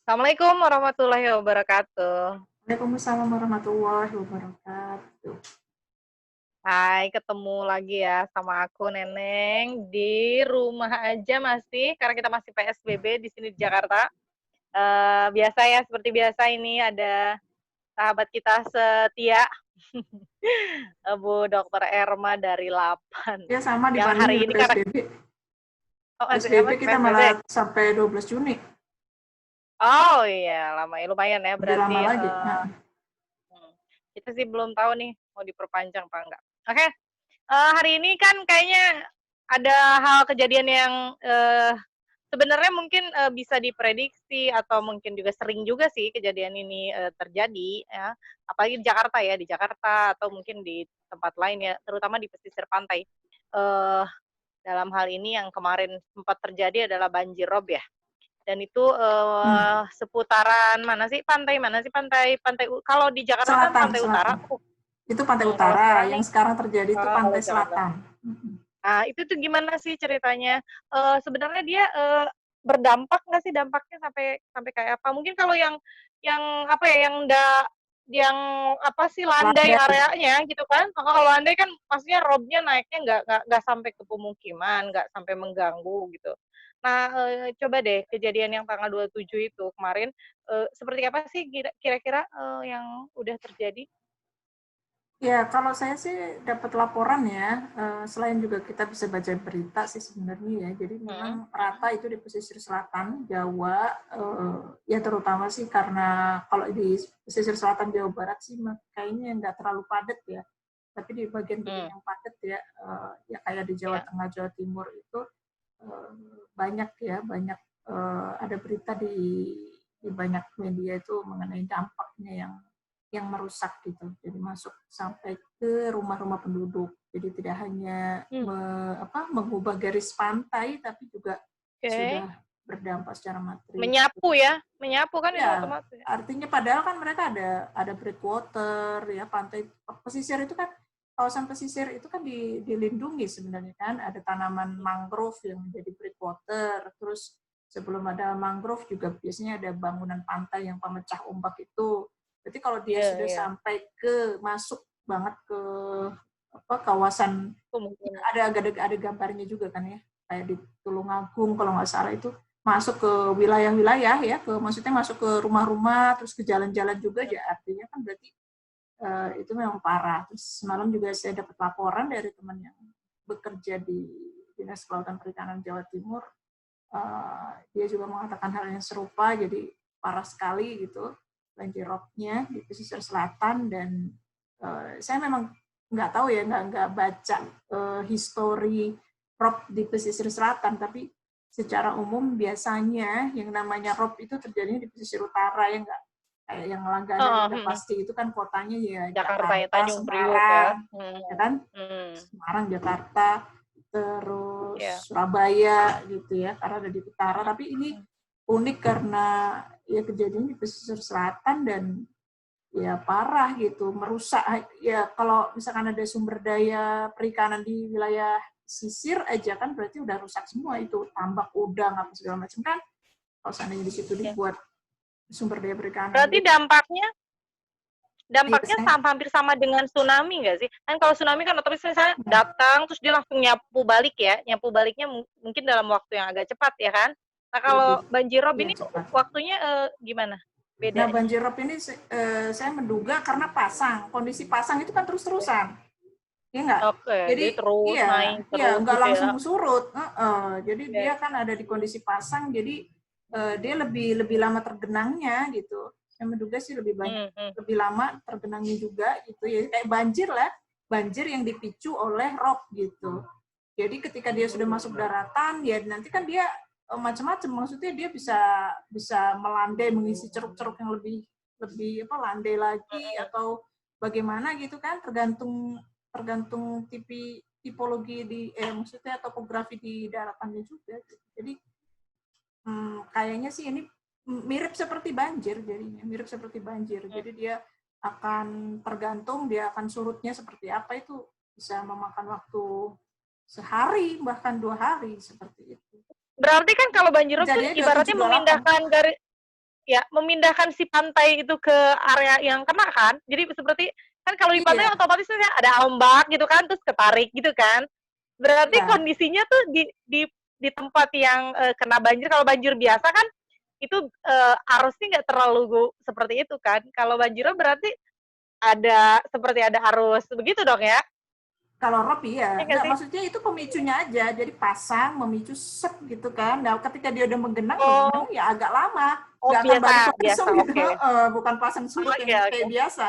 Assalamualaikum warahmatullahi wabarakatuh. Waalaikumsalam warahmatullahi wabarakatuh. Hai, ketemu lagi ya sama aku Neneng di rumah aja masih karena kita masih PSBB di sini di Jakarta. Biasa ya, seperti biasa ini ada sahabat kita setia, Bu Dokter Erma dari Lapan. Ya sama Yang hari dibandingin ini karena PSBB. oh masih PSBB apa kita PSBB? malah sampai 12 Juni. Oh iya, lama ya lumayan ya Lebih berarti. lama lagi. Nah, Kita sih belum tahu nih mau diperpanjang apa enggak. Oke. Hari ini kan kayaknya ada hal kejadian yang sebenarnya mungkin bisa diprediksi atau mungkin juga sering juga sih kejadian ini terjadi ya, apalagi di Jakarta ya, di Jakarta atau mungkin di tempat lain ya, terutama di pesisir pantai. Dalam hal ini yang kemarin sempat terjadi adalah banjir rob ya, dan itu hmm. seputaran mana sih, pantai mana sih, pantai pantai kalau di Jakarta kan Selatan, pantai utara selatan. Itu pantai kalau utara. sekarang nih Yang sekarang terjadi itu kalau pantai Jakarta. selatan. Nah, itu tuh gimana sih ceritanya? Sebenarnya dia, berdampak nggak sih, dampaknya sampai sampai kayak apa? Mungkin kalau yang apa ya, yang apa sih, landai Landai. areanya gitu kan, kalau landai kan maksudnya robnya naiknya nggak sampai ke pemukiman, nggak sampai mengganggu gitu. Nah, coba deh kejadian yang tanggal 27 itu kemarin, seperti apa sih kira-kira, yang udah terjadi? Ya, kalau saya sih dapat laporan ya, selain juga kita bisa baca berita sih sebenarnya ya. Jadi Mhm, memang mhm. rata itu di pesisir selatan Jawa, ya terutama sih karena kalau di pesisir selatan Jawa Barat sih kayaknya nggak terlalu padat ya. Tapi di bagian-bagian Mmm, yang padat ya, ya kayak di Jawa iya, Tengah, Jawa Timur itu banyak ya, banyak ada berita di banyak media itu mengenai dampaknya yang merusak gitu. Jadi masuk sampai ke rumah-rumah penduduk. Jadi tidak hanya mmm, mengubah garis pantai, tapi juga oke. sudah berdampak secara material. Menyapu ya? Menyapu kan itu Ya, otomatis ya? artinya padahal kan mereka ada breakwater ya, pantai pesisir itu kan, kawasan pesisir itu kan dilindungi sebenarnya kan, ada tanaman mangrove yang menjadi breakwater, terus sebelum ada mangrove juga biasanya ada bangunan pantai yang pemecah ombak itu. Berarti kalau dia Iya sudah iya, sampai ke masuk banget ke kawasan, ya kemungkinan. ada gambarnya juga kan ya, kayak di Tulungagung kalau nggak salah itu masuk ke wilayah-wilayah ya, maksudnya masuk ke rumah-rumah, terus ke jalan-jalan juga, Mhm, ya artinya kan berarti itu memang parah. Terus semalam juga saya dapat laporan dari teman yang bekerja di Dinas Kelautan Perikanan Jawa Timur, dia juga mengatakan hal yang serupa, jadi parah sekali gitu banjir roobnya di pesisir selatan. Dan saya memang nggak tahu ya, nggak baca histori rob di pesisir selatan, tapi secara umum biasanya yang namanya rob itu terjadinya di pesisir utara ya, nggak kayak yang langganan heeh, udah mhm. pasti itu kan kotanya ya Jakarta ya, Jakarta, Tanjung Priuk ya? Semarang, ya Mhm, kan, mmm, Semarang, Jakarta, terus iya, Surabaya gitu ya, karena ada di utara. mhm, Tapi ini mhm, unik karena ya kejadian di pesisir selatan dan ya parah gitu, merusak ya. Kalau misalkan ada sumber daya perikanan di wilayah sisir aja kan berarti udah rusak semua itu, tambak udang apa segala macam kan, kalau seandainya di situ iya. dibuat sumber daya perikanan Berarti gitu. dampaknya Iya dampaknya saya, hampir sama dengan tsunami nggak sih? Kan kalau tsunami kan otomatis misalnya datang, terus dia langsung nyapu balik ya, nyapu baliknya mungkin dalam waktu yang agak cepat ya kan? Nah kalau lebih banjir rob ya ini cepat. waktunya, gimana Nah, bedanya? banjir rob ini saya menduga karena pasang, kondisi pasang itu kan terus-terusan, ya nggak? Oke, Jadi jadi terus naik iya, iya terus nggak gitu ya? langsung surut. Jadi Iya dia iya. kan ada di kondisi pasang, jadi dia lebih lebih lama tergenangnya gitu. Saya menduga sih lebih banyak, Mhm, mhm. lebih lama tergenangnya juga gitu ya, kayak banjir lah, banjir yang dipicu oleh rob gitu. Jadi ketika dia sudah masuk daratan, ya nanti kan dia macam-macam. Maksudnya dia bisa bisa melandai, mengisi ceruk-ceruk yang lebih lebih apa, landai lagi atau bagaimana gitu kan, tergantung tergantung tipologi di maksudnya topografi di daratannya juga. Gitu. Jadi kayaknya sih ini mirip seperti banjir jadinya, mirip seperti banjir. Mhm. Jadi dia akan tergantung dia akan surutnya seperti apa, itu bisa memakan waktu sehari bahkan 2 hari seperti itu. Berarti kan kalau banjir rob kan Kejadiannya 27, ibaratnya 28. memindahkan garis ya memindahkan si pantai itu ke area yang kena kan. Jadi seperti kan kalau di pantai Iya, otomatis kan ada ombak gitu kan, terus ketarik gitu kan. Berarti iya. kondisinya tuh di tempat yang kena banjir, kalau banjir biasa kan itu arusnya nggak terlalu seperti itu kan. Kalau banjirnya berarti seperti ada arus begitu dong ya? Kalau rob Iya iya, nggak nggak sih? maksudnya itu pemicunya aja, jadi pasang, memicu set gitu kan. Nah ketika dia udah menggenang Oh, ya agak lama, oh nggak akan biasa, balik biasa, langsung gitu, oke. bukan pasang Oh, surut oke, yang oke. kayak biasa.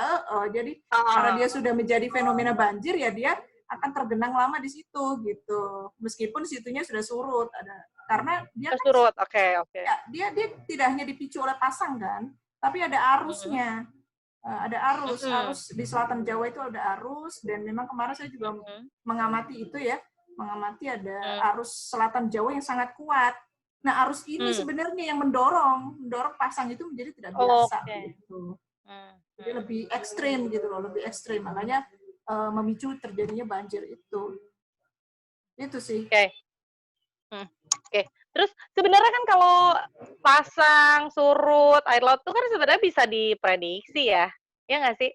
Jadi karena dia Oh, sudah menjadi fenomena banjir ya dia akan tergenang lama di situ gitu. Meskipun situnya sudah surut, karena dia kan surut, oke, oke. ya, dia tidak hanya dipicu oleh pasang kan, tapi ada Mm-mm, arusnya. Ada mm-mm, arus di selatan Jawa itu ada arus, dan memang kemarin saya juga mm-mm, mengamati itu ya, mengamati ada mm, arus selatan Jawa yang sangat kuat. Nah arus ini mm. sebenarnya yang mendorong pasang itu menjadi tidak biasa Oke. gitu. Mm, Jadi mm. lebih ekstrim gitu loh, lebih ekstrim, makanya memicu terjadinya banjir itu sih. Oke. Hmm, oke. Terus sebenarnya kan kalau pasang surut air laut itu kan sebenarnya bisa diprediksi ya, ya nggak sih?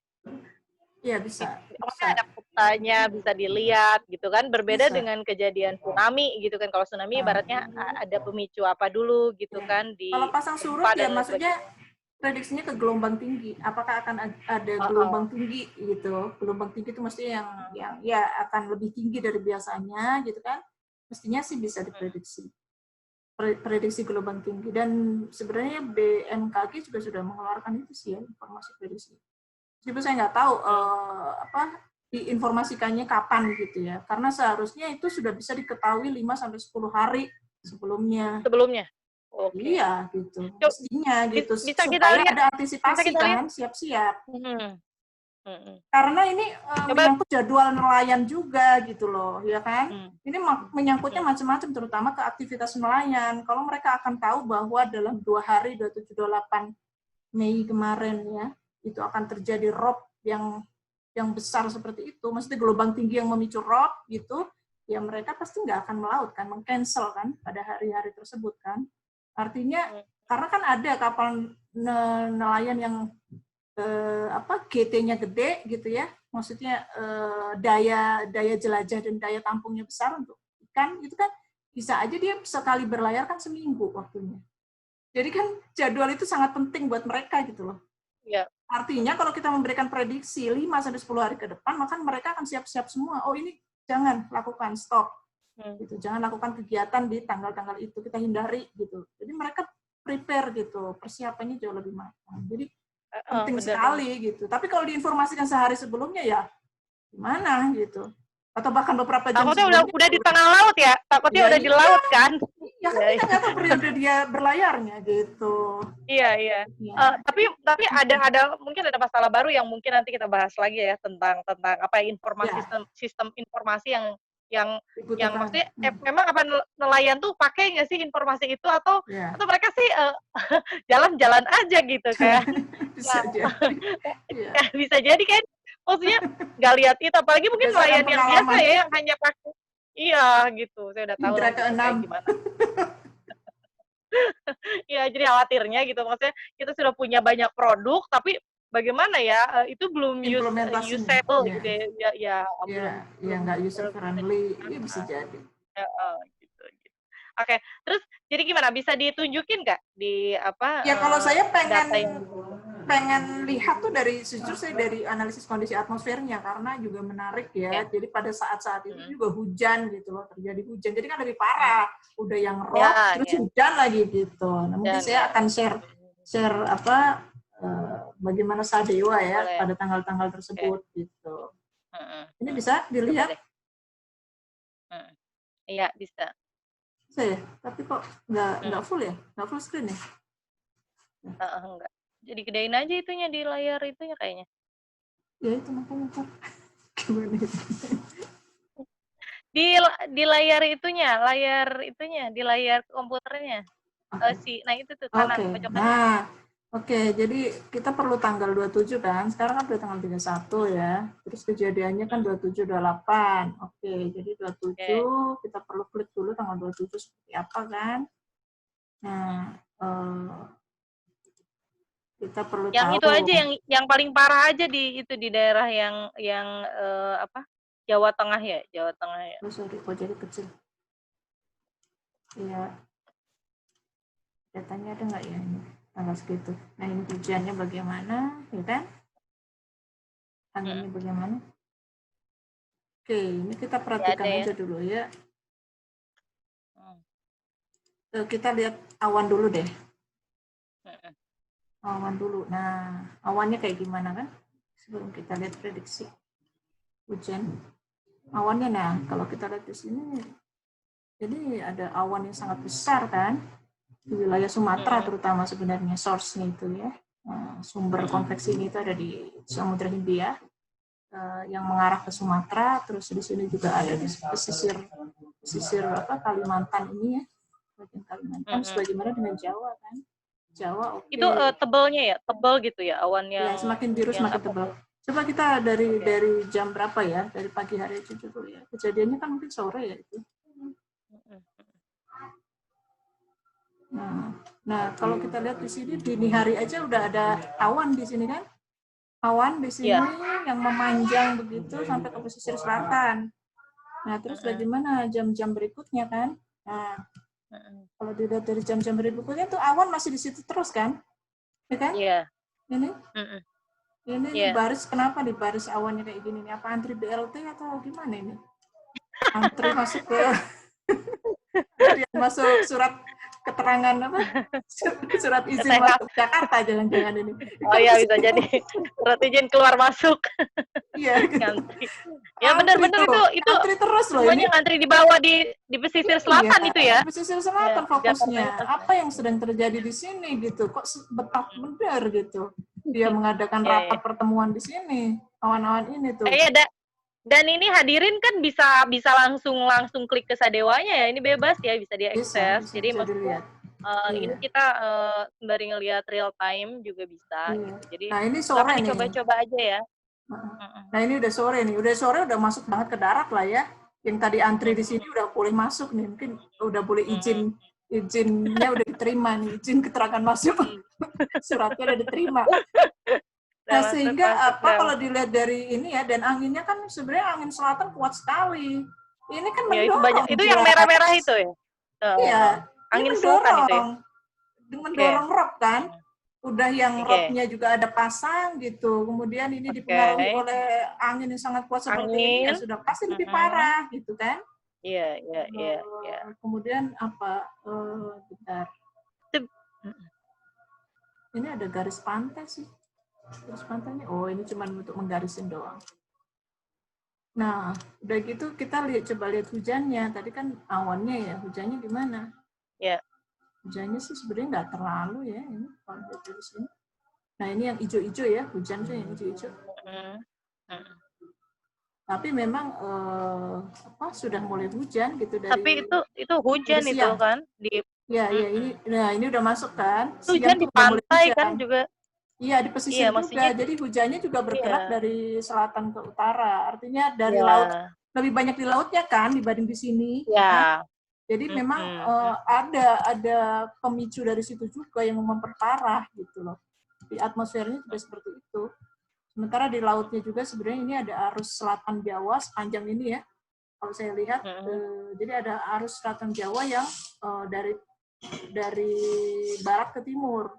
Iya bisa, Maksudnya bisa, ada petanya, bisa dilihat gitu kan. Berbeda bisa. dengan kejadian tsunami gitu kan. Kalau tsunami ibaratnya ada pemicu apa dulu gitu Ya. kan Kalau di pasang surut gempa ya dan lain maksudnya sebagainya. prediksinya ke gelombang tinggi. Apakah akan ada Heeh. gelombang tinggi gitu? Gelombang tinggi itu mesti yang ya akan lebih tinggi dari biasanya gitu kan? Mestinya sih bisa diprediksi. Prediksi gelombang tinggi, dan sebenarnya BMKG juga sudah mengeluarkan itu sih ya, informasi prediksi. Meskipun saya nggak tahu apa diinformasikannya kapan gitu ya. Karena seharusnya itu sudah bisa diketahui 5 sampai 10 hari sebelumnya. Sebelumnya. Oke. Iya, gitu. Yuk, Mestinya gitu, bisa kita supaya lihat, ada bisa antisipasi kita lihat. kan, siap-siap. Hmm, hmm. Karena ini Coba. menyangkut jadwal nelayan juga gitu loh, ya kan? Hmm, Ini menyangkutnya hmm, macam-macam, terutama ke aktivitas nelayan. Kalau mereka akan tahu bahwa dalam 2 hari, 27, 28 Mei kemarin ya, itu akan terjadi rob yang besar seperti itu, maksudnya gelombang tinggi yang memicu rob gitu, ya mereka pasti nggak akan melaut kan, meng-cancel kan pada hari-hari tersebut kan. Artinya hmm. karena kan ada kapal nelayan yang GT-nya gede gitu ya, maksudnya daya jelajah dan daya tampungnya besar untuk ikan, itu kan bisa aja dia sekali berlayar kan seminggu waktunya. Jadi kan jadwal itu sangat penting buat mereka gitu loh. Ya. Artinya kalau kita memberikan prediksi 5 sampai 10 hari ke depan, maka mereka akan siap-siap semua. Oh, ini jangan lakukan, stop. Hmm. Gitu. Jangan lakukan kegiatan di tanggal-tanggal itu, kita hindari gitu. Jadi mereka prepare gitu, persiapannya jauh lebih matang. Jadi penting Benar-benar. sekali gitu. Tapi kalau diinformasikan sehari sebelumnya ya gimana gitu. Atau bahkan beberapa jam Takutnya sebelumnya. udah di tengah laut ya, takutnya Ya udah di iya, laut kan. ya kan Iya, kita nggak tahu periode dia berlayarnya gitu. iya, iya. Ya, Tapi ada mungkin ada masalah baru yang mungkin nanti kita bahas lagi ya tentang apa ya, informasi ya sistem informasi yang dibutuhkan. maksudnya memang apa nelayan tuh pakai nggak sih informasi itu atau Ya, mereka sih jalan-jalan aja gitu kayak bisa ya, jadi. Ya. bisa jadi kan maksudnya nggak lihat itu apalagi mungkin Berdasarkan nelayan yang biasa pengalaman ya yang hanya pakai iya gitu saya udah tahu lah indra gitu kayak keenam. gimana. Iya, jadi khawatirnya gitu, maksudnya kita sudah punya banyak produk, tapi bagaimana ya, itu belum Implementasinya. usable Ya, gitu ya, ya ya, belum ya belum nggak user belum bisa friendly. Ya bisa digunakan. jadi. Heeh, gitu gitu. Oke, terus jadi gimana, bisa ditunjukin nggak di apa, Ya kalau saya data pengen yang lihat tuh jujur saya dari analisis kondisi atmosfernya, karena juga menarik ya. ya? Jadi pada saat-saat itu Mhm, juga hujan gitu loh, terjadi hujan. Jadi kan lebih mhm. parah. Udah yang rob Ya, terus ya, hujan lagi gitu. Nah, mungkin dan saya ya. akan share share apa bagaimana Sadewa ya Boleh, pada tanggal-tanggal oke, tersebut gitu. mhm, Ini mhm. bisa Coba dilihat deh, mhm. Iya bisa, saya, tapi kok mhm, nggak full ya, nggak full screen ya? heeh, enggak. Jadi gedein aja itunya di layar itunya kayaknya. Ya itu makanya ntar gimana itu? Di layar itunya, di layar komputernya. Oke. Nah itu tuh kanan, Oke. pojok kanan. Nah, oke. Jadi kita perlu tanggal 27 kan. Sekarang kan udah tanggal 31 ya. Terus kejadiannya kan Hmm, 27, 28. Oke, jadi oke. 27 kita perlu klik dulu tanggal 27 seperti apa kan. Hmm, Nah, kita perlu Yang itu tahu. aja yang paling parah aja di itu di daerah yang apa? Jawa Tengah ya, Jawa Tengah ya. Oh, sorry, kok jadi kecil. Iya, datanya ada nggak ya ini tanggal segitu. Nah ini hujannya bagaimana, ya kan? Anginnya bagaimana? Oke, ini kita Ya perhatikan ada ya. aja dulu ya. Kita lihat awan dulu deh. Awan dulu. Nah, awannya kayak gimana kan? Sebelum kita lihat prediksi hujan. Awannya, nah kalau kita lihat di sini, jadi ada awan yang sangat besar kan? Di wilayah Sumatera terutama sebenarnya source-nya itu ya. Sumber konveksi ini itu ada di Samudra Hindia yang mengarah ke Sumatera, terus di sini juga ada di pesisir apa Kalimantan ini ya, bagian Kalimantan. Sebagaimana dengan Jawa kan, Jawa oke. Itu tebelnya ya, tebel gitu ya awan Ya, yang semakin biru semakin apa? tebal. Coba kita dari jam berapa ya? Dari pagi hari itu dulu ya. Kejadiannya kan mungkin sore ya itu. Nah, kalau kita lihat di sini dini hari aja udah ada awan di sini kan? Awan di sini yang memanjang begitu sampai ke pesisir selatan. Nah, terus bagaimana jam-jam berikutnya kan? Nah, kalau dilihat dari jam-jam berikutnya tuh awan masih di situ terus kan? Ya kan? Iya. Ini baris, kenapa nih baris awannya kayak gini nih? Apa antri BLT atau gimana ini? Antri masuk ke antrian masuk surat keterangan apa? Surat izin masuk Jakarta jangan-jangan ini. Oh iya bisa jadi surat izin keluar masuk. Iya. Ngantri. Ya benar-benar itu antri terus loh semuanya ini. ngantri di bawah di pesisir selatan itu ya. Di pesisir selatan fokusnya. Apa yang sedang terjadi di sini gitu? Kok betah bener gitu? Dia mengadakan rapat pertemuan di sini. Awan-awan ini tuh. Iya, dan ini hadirin kan bisa langsung klik ke Sadewanya ya. Ini bebas ya, bisa diakses. Jadi maksudnya ini kita sembari ngelihat real time juga bisa gitu. Jadi nah, ini sore silakan nih. Dicoba-coba aja ya. Nah, ini udah sore nih. Udah sore udah masuk banget ke darat lah ya. Yang tadi antri di sini udah boleh masuk nih. Mungkin udah boleh izinnya udah diterima nih, izin keterangan masuk. Suratnya udah diterima. Nah, sehingga apa kalau dilihat dari ini ya, dan anginnya kan sebenarnya angin selatan kuat sekali. Ini kan mendorong. Itu yang merah-merah itu ya? Iya, angin selatan itu ya? Mendorong rop kan. Udah yang ropnya juga ada pasang gitu. Kemudian ini dipengaruhi oleh angin yang sangat kuat seperti ini, ya sudah pasti lebih parah gitu kan. Iya. Kemudian apa, bentar. Ini ada garis pantai sih. Garis pantainya, oh ini cuma untuk menggarisin doang. Nah, udah gitu kita coba lihat hujannya. Tadi kan awannya ya, hujannya gimana? Ya. Hujannya sih sebenarnya nggak terlalu ya, ini kalau lihat dari sini. Nah, ini yang hijau-hijau ya, hujan tuh yang hijau-hijau. Tapi memang sudah mulai hujan gitu dari. Tapi itu hujan itu kan di. Ini udah masuk kan. Hujan di pantai kan juga. Iya, di pesisir juga. Jadi hujannya juga bergerak dari selatan ke utara. Artinya dari laut lebih banyak di lautnya kan dibanding di sini. Ya. Jadi memang ada pemicu dari situ juga yang memperparah gitu loh. Di atmosfernya juga seperti itu. Sementara di lautnya juga sebenarnya ini ada arus selatan Jawa sepanjang ini ya. Kalau saya lihat, jadi ada arus selatan Jawa yang dari barat ke timur.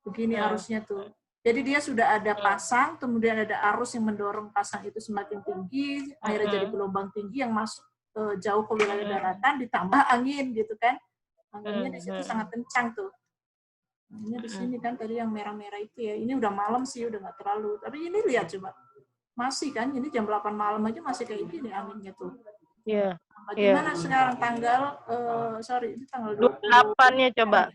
Begini arusnya tuh. Jadi dia sudah ada pasang, kemudian ada arus yang mendorong pasang itu semakin tinggi, akhirnya jadi gelombang tinggi yang masuk jauh ke wilayah daratan, ditambah angin gitu kan. Anginnya di situ sangat kencang tuh. Anginnya di sini kan tadi yang merah-merah itu ya. Ini udah malam sih, udah nggak terlalu. Tapi ini lihat coba. Masih kan, ini jam 8 malam aja masih kayak gini anginnya tuh. Iya. Bagaimana sekarang tanggal, ini tanggal 28-nya coba.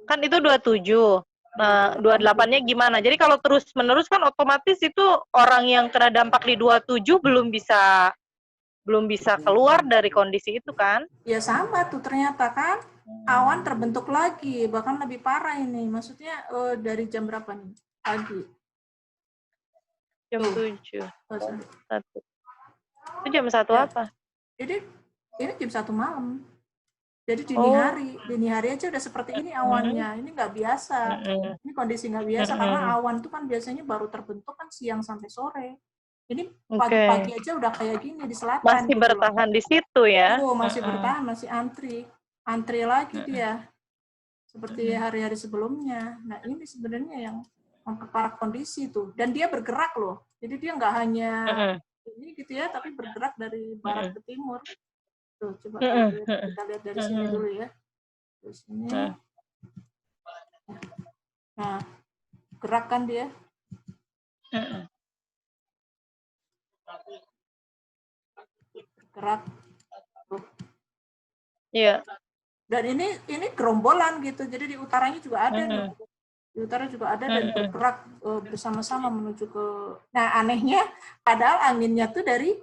Kan itu 27. Nah, 28-nya gimana? Jadi kalau terus-menerus kan otomatis itu orang yang kena dampak di 27 belum bisa keluar dari kondisi itu kan? Ya sama tuh ternyata kan. Awan terbentuk lagi, bahkan lebih parah ini. Maksudnya dari jam berapa nih? Pagi. Jam 7. 1. Itu jam 1 apa? Ini jam 1 malam. Jadi Oh. dini hari aja udah seperti ini Mm-mm. awannya. Ini nggak biasa. Mm-mm. Ini kondisi nggak biasa karena Mm-mm. awan tuh kan biasanya baru terbentuk kan siang sampai sore. Ini Oke. pagi-pagi aja udah kayak gini di selatan Masih gitu loh. bertahan di situ ya? Oh, masih Mm-mm. bertahan, masih antri lagi Mm-mm. dia seperti Mm-mm. hari-hari sebelumnya. Nah, ini sebenarnya yang memperparah kondisi tuh. Dan dia bergerak loh. Jadi dia nggak hanya Mm-mm. ini gitu ya, tapi bergerak dari barat Mm-mm. ke timur. Tuh, coba Mm-mm. kita lihat dari sini Mm-mm. dulu ya. Terus ini, Mm-mm. nah, gerak kan dia. Mm-mm. Gerak. Tuh. Iya. Dan ini gerombolan gitu. Jadi di utaranya juga ada nih. Mm-mm. Di utara juga ada dan Mm-mm. bergerak bersama-sama menuju ke. Nah, anehnya padahal anginnya tuh dari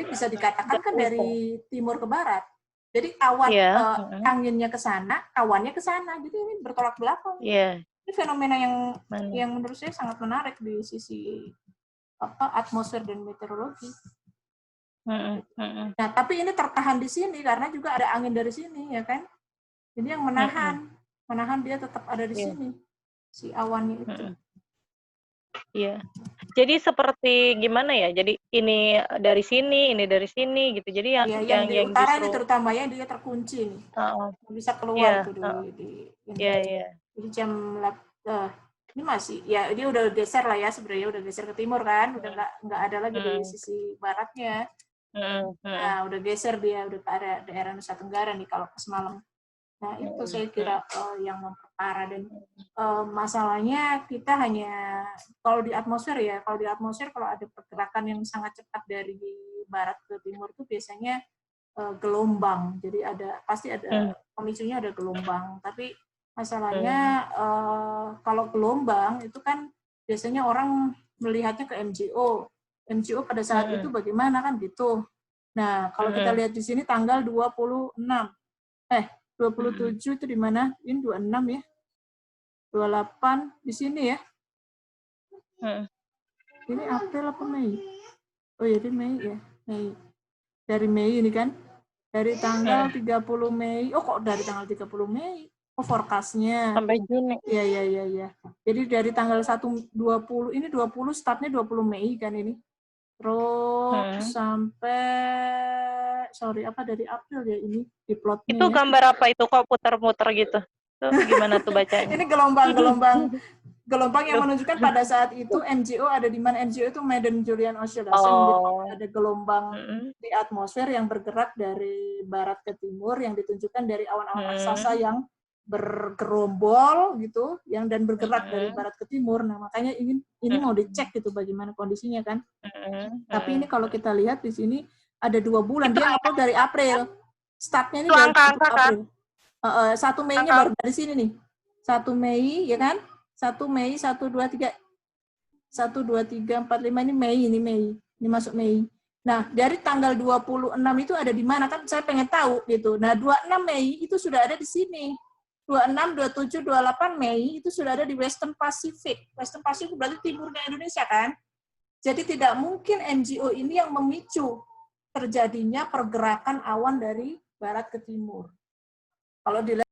bisa dikatakan kan dari timur ke barat. Jadi Iya. Mm-mm. anginnya ke sana, awannya ke sana. Jadi ini bertolak belakang. Iya. Ini fenomena Mana? yang menurut saya sangat menarik di sisi atmosfer dan meteorologi. Mm-mm. Mm-mm. Nah, tapi ini tertahan di sini karena juga ada angin dari sini, ya kan? Ini yang Mm-mm. menahan dia tetap ada di Iya. sini, si awannya itu. Mm-mm. Iya. Jadi seperti gimana ya? Jadi ini dari sini, ini dari sini gitu. Jadi Ya, yang di yang utara ini justru terutama ya dia terkunci nih. Bisa keluar iya, tuh ini. iya, iya. Jadi ini masih ya dia udah geser lah ya sebenarnya udah geser ke timur kan, udah nggak ada lagi di Mm, sisi baratnya. mm, mm, Nah, udah geser dia udah ke area daerah Nusa Tenggara nih kalau pas malam. Nah, itu mm, saya mm, kira yang memperparah dan masalahnya kita hanya kalau di atmosfer ya, kalau ada pergerakan yang sangat cepat dari barat ke timur itu biasanya gelombang. Jadi pasti mm, ada pemicunya ada gelombang. Tapi masalahnya mm, kalau gelombang itu kan biasanya orang melihatnya ke MJO. MJO pada saat itu mm, bagaimana kan gitu. Nah, kalau kita mm, lihat di sini tanggal 26 27 itu di mana? Ini 26 ya. 28 di sini ya. mm, Ini April apa Mei? Oh ya, ini Mei ya. Mei. Dari Mei ini kan. Dari tanggal 30 Mei. Oh, kok dari tanggal 30 Mei? Oh, forecast-nya. sampai Juni. Iya, iya, iya, iya. Jadi dari tanggal 1 20 ini 20 startnya 20 Mei kan ini. Terus Mm. sampai apa dari April ya ini di plotnya Itu ya. gambar apa itu kok putar-putar gitu? Itu gimana tuh bacanya? Ini gelombang yang menunjukkan pada saat itu MJO ada di mana. MJO itu Madden Julian Oscillation. Jadi Oh. ada gelombang Mm, di atmosfer yang bergerak dari barat ke timur yang ditunjukkan dari awan-awan raksasa mm, yang bergerombol gitu, dan bergerak dari mm, barat ke timur. Nah, makanya ini mau dicek gitu bagaimana kondisinya kan. Tapi ini kalau kita lihat di sini ada 2 bulan. Itu Dia ngupload dari April. Startnya ini dari angka-angka kan? April. 1 Mei-nya Angka baru dari sini nih. 1 Mei, ya kan? 1 Mei, 1, 2, 3. 1, 2, 3, 4, 5. Ini Mei. Ini masuk Mei. Nah, dari tanggal 26 itu ada di mana? Kan saya pengen tahu gitu. Nah, 26 Mei itu sudah ada di sini. 26, 27, 28 Mei itu sudah ada di Western Pacific. Western Pacific berarti timurnya Indonesia kan? Jadi tidak mungkin MJO ini yang memicu terjadinya pergerakan awan dari barat ke timur. Kalau dilihat